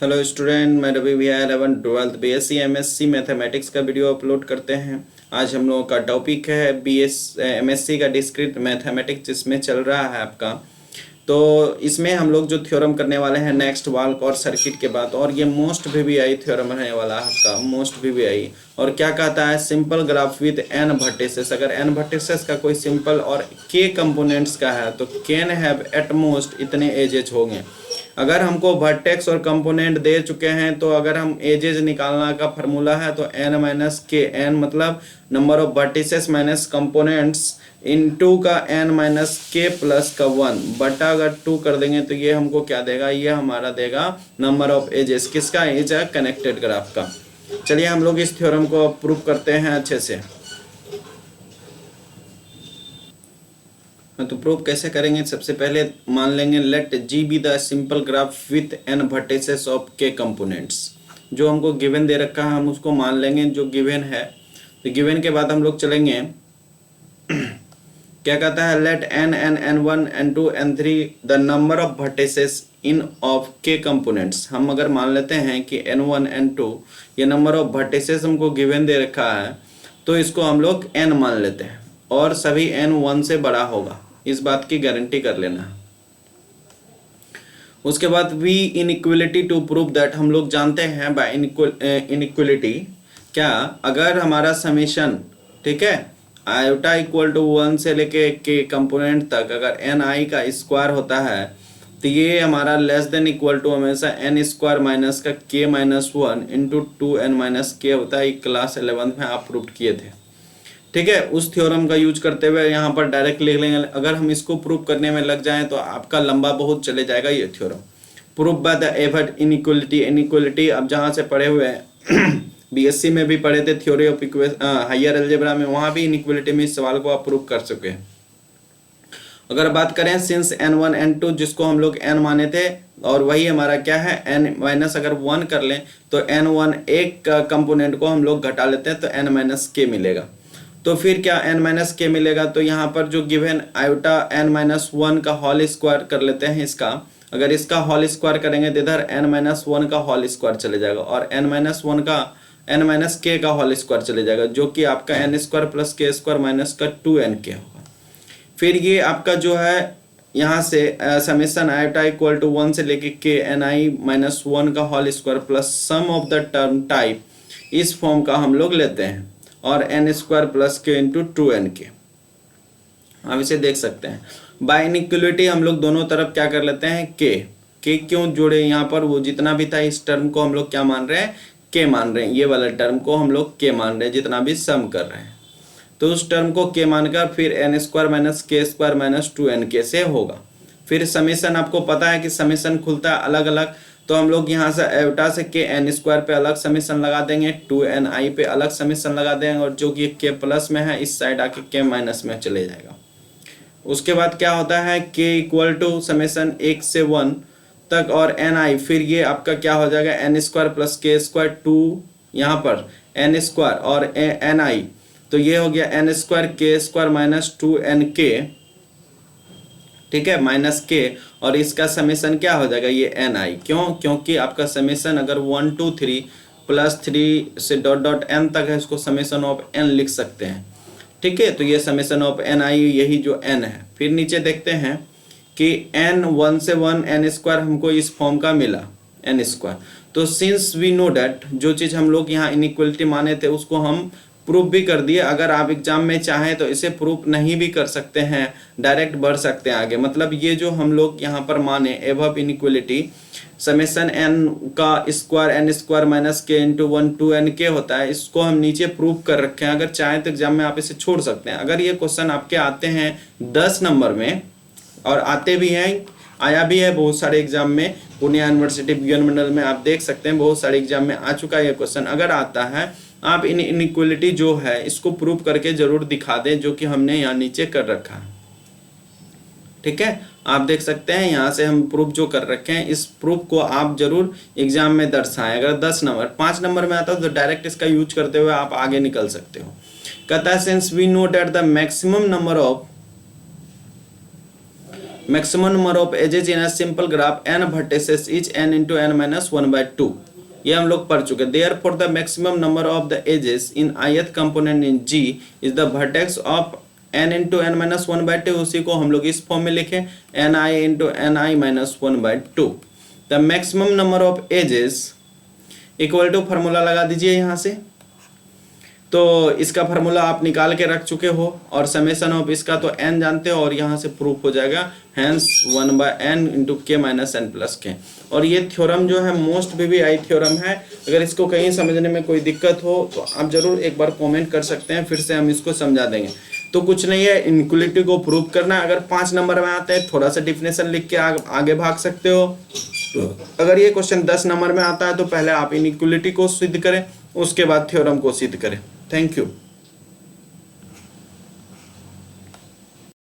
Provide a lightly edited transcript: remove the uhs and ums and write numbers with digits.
Hello student, मैं रवि भैया 11 12th BSc MSc mathematics का वीडियो अपलोड करते हैं। आज हम लोगों का टॉपिक है एमएससी का डिस्क्रीट मैथमेटिक्स, जिसमें चल रहा है आपका। तो इसमें हम लोग जो थ्योरम करने वाले हैं नेक्स्ट वाल्क और सर्किट के बाद, और ये मोस्ट वीवीआई थ्योरम रहने वाला है आपका, मोस्ट वीवीआई। और क्या कहता है, simple graph with n vertices. अगर एन वर्टिसेस का कोई सिंपल और के कंपोनेंट्स का है तो कैन हैव एट मोस्ट इतने एजेज होंगे। अगर हमको वर्टेक्स और कंपोनेंट दे चुके हैं तो अगर हम एजेज निकालना का फार्मूला है तो एन माइनस के, एन मतलब number of vertices minus components, into का एन माइनस के प्लस का 1 बटा अगर 2 कर देंगे तो ये हमको क्या देगा, ये हमारा देगा नंबर ऑफ एजेस। किसका एज है, कनेक्टेड ग्राफ का। चलिए हम लोग इस थ्योरम को प्रूव करते हैं अच्छे से। तो प्रूव कैसे करेंगे, सबसे पहले मान लेंगे let G be the simple graph with n vertices of k components. जो हमको गिवन दे रखा है हम उसको मान लेंगे जो गिवन है। तो गिवन के बाद हम लोग चलेंगे, क्या कहता है, let n n n one n two n three the number of vertices in of k components. हम अगर मान लेते हैं कि एन वन एन टू ये नंबर ऑफ वर्टिसेस हमको गिवन दे रखा है, तो इसको हम लोग एन मान लेते हैं और सभी एन 1 से बड़ा होगा, इस बात की गारंटी कर लेना। उसके बाद we inequality to prove that, हम लोग जानते हैं बाय इनइक्वलिटी क्या, अगर हमारा समेशन, ठीक है, आयोटा इक्वल टू 1 से लेके के कंपोनेंट तक अगर एन आई का स्क्वायर होता है तो ये हमारा लेस देन इक्वल टू हमेशा एन स्क्वायर माइनस का के माइनस 1 इंटू 2n माइनस के होता है। क्लास 11 में आप प्रूव किए थे, ठीक है। उस थ्योरम का यूज करते हुए यहाँ पर डायरेक्ट लिख लेंगे। अगर हम इसको प्रूव करने में लग जाएं तो आपका लंबा बहुत चले जाएगा ये theorem. Prove by the avert inequality, inequality अब जहाँ से पढ़े हुए हैं बीएससी में भी पढ़े थे, थ्योरी ऑफ हायर अलजेब्रा में, वहाँ भी इनइक्वलिटी में इस सवाल को आप प्रूव कर चुके हैं। अगर बात करें सिंस n1 n2 जिसको हम लोग n माने थे, और वही हमारा क्या है n माइनस अगर 1 कर लें तो n1 एक कंपोनेंट को हम लोग घटा लेते हैं तो n माइनस के मिलेगा। तो फिर क्या n माइनस के मिलेगा, तो यहाँ पर जो गिवन आयोटा n माइनस 1 का होल स्क्वायर कर लेते हैं इसका। अगर इसका होल स्क्वायर करेंगे तो इधर n माइनस 1 का होल स्क्वायर चले जाएगा और n माइनस 1 का n माइनस के का होल स्क्वायर चले जाएगा, जो कि आपका n स्क्वायर प्लस के स्क्वायर माइनस का 2nk होगा। फिर ये आपका जो है यहाँ से समेशन आयोटा इक्वल टू 1 से लेके के एन आई माइनस 1 का whole square plus sum of the term type, इस फॉर्म का हम लोग लेते हैं, और n square plus k into 2nk। आप इसे देख सकते हैं। बाय इनइक्वलिटी हम लोग दोनों तरफ क्या कर लेते हैं, के क्यों जोड़े, यहाँ पर वो जितना भी था इस टर्म को हम लोग क्या मान रहे हैं, के मान रहे हैं। ये वाला टर्म को हम लोग के मान रहे हैं जितना भी सम कर रहे हैं, तो उस टर्म को के मानकर फिर एन स्क्वायर माइनस के स्क्वायर माइनस 2nk से होगा। फिर समेशन आपको पता है कि समेशन खुलता है अलग अलग, तो हम लोग यहाँ से एवटा से के एन स्क्वायर पे अलग समेशन लगा देंगे, 2ni पे अलग समेशन लगा देंगे, और जो कि के प्लस में है इस साइड आके के माइनस में चले जाएगा। उसके बाद क्या होता है, के इक्वल टू समेशन 1 से 1 तक और ni, फिर ये आपका क्या हो जाएगा, एन स्क्वायर प्लस के स्क्वायर 2 यहाँ पर एन स्क्वायर और ni, तो ये हो गया एन स्क्वायर के स्क्वायर माइनस 2nk, ठीक है, माइनस के, और इसका समेशन क्या हो जाएगा, ये ni। क्यों, क्योंकि आपका समेशन अगर 1 2 3 प्लस 3 से डॉट डॉट n तक है, इसको समेशन ऑफ n लिख सकते हैं, ठीक है। तो ये समेशन ऑफ ni यही जो n है। फिर नीचे देखते हैं कि n 1 से 1 n स्क्वायर हमको इस फॉर्म का मिला, n स्क्वायर। तो सिंस वी नो डैट, जो चीज़ हम लोग यहाँ इनइक्वलिटी माने थे उसको हम प्रूफ भी कर दिए। अगर आप एग्जाम में चाहें तो इसे प्रूफ नहीं भी कर सकते हैं, डायरेक्ट बढ़ सकते हैं आगे। मतलब ये जो हम लोग यहाँ पर माने एबव इनइक्वलिटी समेशन n का स्क्वायर n स्क्वायर माइनस के इंटू 1 2nk होता है, इसको हम नीचे प्रूफ कर रखे हैं। अगर चाहें तो एग्जाम में आप इसे छोड़ सकते हैं। अगर ये क्वेश्चन आपके आते हैं 10 नंबर में, और आते भी हैं, आया भी है बहुत सारे एग्जाम में, पूर्णिया यूनिवर्सिटी विज्ञान मंडल में आप देख सकते हैं बहुत सारे एग्जाम में आ चुका है ये क्वेश्चन। अगर आता है आप इनइक्वलिटी जो है इसको प्रूव करके जरूर दिखा दें, जो कि हमने यहाँ नीचे कर रखा है, ठीक है। आप देख सकते हैं यहाँ से हम प्रूफ जो कर रखे हैं, इस प्रूफ को आप जरूर एग्जाम में दर्शाएं। अगर 10 नंबर 5 नंबर में आता है तो डायरेक्ट इसका यूज करते हुए आप आगे निकल सकते हो। कहता है since we know that the maximum number of maximum number of edges in a simple graph n vertices each n into n minus 1/2, ये हम लोग पढ़ चुके। Therefore the maximum number of the edges in ith component in G is the vertex of n into n minus 1/2, उसी को हम लोग इस फॉर्म में लिखें ni into ni minus 1/2। The maximum number of edges equal to formula लगा दीजिए यहाँ से, तो इसका फार्मूला आप निकाल के रख चुके हो और समेशन ऑफ इसका तो n जानते हो और यहाँ से प्रूफ हो जाएगा हैंस 1/n इंटू के माइनस एन प्लस के। और ये थ्योरम जो है मोस्ट VVI थ्योरम है। अगर इसको कहीं समझने में कोई दिक्कत हो तो आप जरूर एक बार कमेंट कर सकते हैं, फिर से हम इसको समझा देंगे। तो कुछ नहीं है, इनइक्वालिटी को प्रूव करना। अगर 5 नंबर में आता है थोड़ा सा डिफिनेशन लिख के आगे भाग सकते हो। अगर ये क्वेश्चन 10 नंबर में आता है तो पहले आप इनइक्वालिटी को सिद्ध करें, उसके बाद थ्योरम को सिद्ध करें। Thank you.